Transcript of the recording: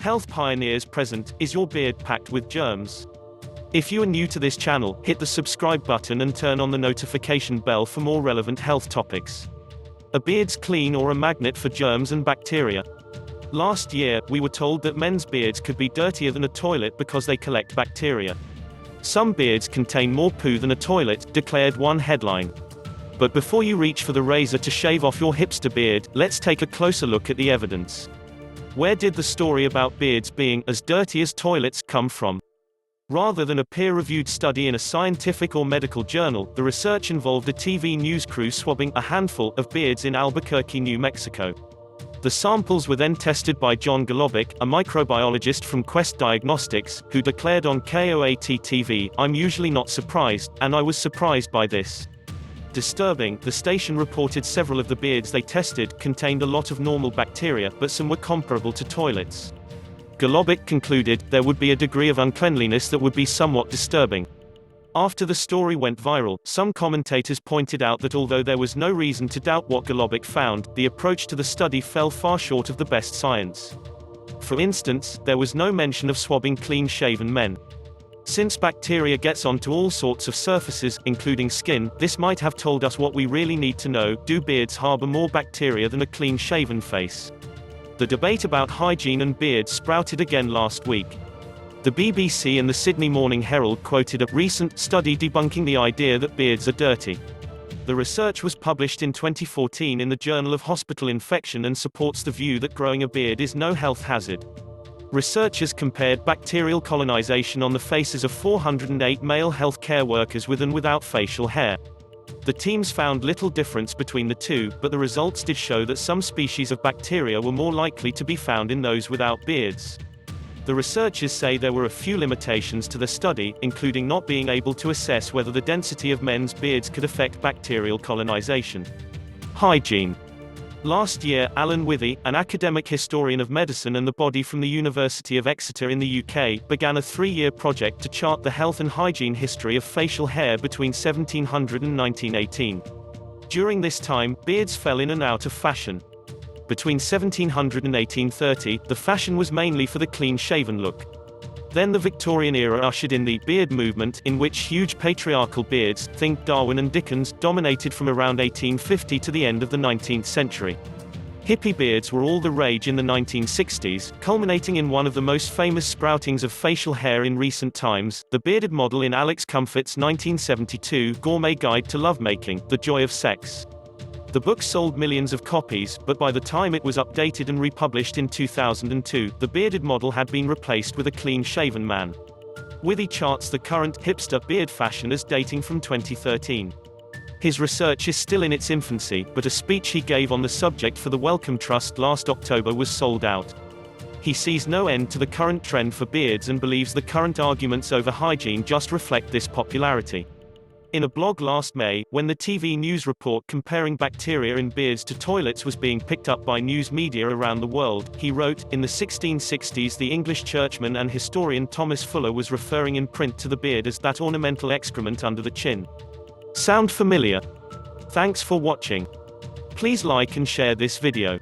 Health pioneers present, is your beard packed with germs? If you are new to this channel, hit the subscribe button and turn on the notification bell for more relevant health topics. Are beards clean or a magnet for germs and bacteria? Last year, we were told that men's beards could be dirtier than a toilet because they collect bacteria. Some beards contain more poo than a toilet, declared one headline. But before you reach for the razor to shave off your hipster beard, let's take a closer look at the evidence. Where did the story about beards being as dirty as toilets come from? Rather than a peer-reviewed study in a scientific or medical journal, the research involved a TV news crew swabbing a handful of beards in Albuquerque, New Mexico. The samples were then tested by John Golobic, a microbiologist from Quest Diagnostics, who declared on KOAT TV, "I'm usually not surprised, and I was surprised by this." Disturbing, the station reported several of the beards they tested contained a lot of normal bacteria, but some were comparable to toilets. Golobic concluded there would be a degree of uncleanliness that would be somewhat disturbing. After the story went viral, some commentators pointed out that although there was no reason to doubt what Golobic found, the approach to the study fell far short of the best science. For instance, there was no mention of swabbing clean-shaven men. Since bacteria gets onto all sorts of surfaces, including skin, this might have told us what we really need to know: do beards harbor more bacteria than a clean-shaven face? The debate about hygiene and beards sprouted again last week. The BBC and the Sydney Morning Herald quoted a recent study debunking the idea that beards are dirty. The research was published in 2014 in the Journal of Hospital Infection and supports the view that growing a beard is no health hazard. Researchers compared bacterial colonization on the faces of 408 male healthcare workers with and without facial hair. The teams found little difference between the two, but the results did show that some species of bacteria were more likely to be found in those without beards. The researchers say there were a few limitations to the study, including not being able to assess whether the density of men's beards could affect bacterial colonization. Hygiene. Last year, Alan Withy, an academic historian of medicine and the body from the University of Exeter in the UK, began a 3-year project to chart the health and hygiene history of facial hair between 1700 and 1918. During this time, beards fell in and out of fashion. Between 1700 and 1830, the fashion was mainly for the clean-shaven look. Then the Victorian era ushered in the beard movement, in which huge patriarchal beards, think Darwin and Dickens, dominated from around 1850 to the end of the 19th century. Hippie beards were all the rage in the 1960s, culminating in one of the most famous sproutings of facial hair in recent times, the bearded model in Alex Comfort's 1972 Gourmet Guide to Lovemaking, The Joy of Sex. The book sold millions of copies, but by the time it was updated and republished in 2002, the bearded model had been replaced with a clean-shaven man. Withy charts the current hipster beard fashion as dating from 2013. His research is still in its infancy, but a speech he gave on the subject for the Wellcome Trust last October was sold out. He sees no end to the current trend for beards and believes the current arguments over hygiene just reflect this popularity. In a blog last May, when the TV news report comparing bacteria in beards to toilets was being picked up by news media around the world, he wrote, in the 1660s the English churchman and historian Thomas Fuller was referring in print to the beard as that ornamental excrement under the chin. Sound familiar? Thanks for watching. Please like and share this video.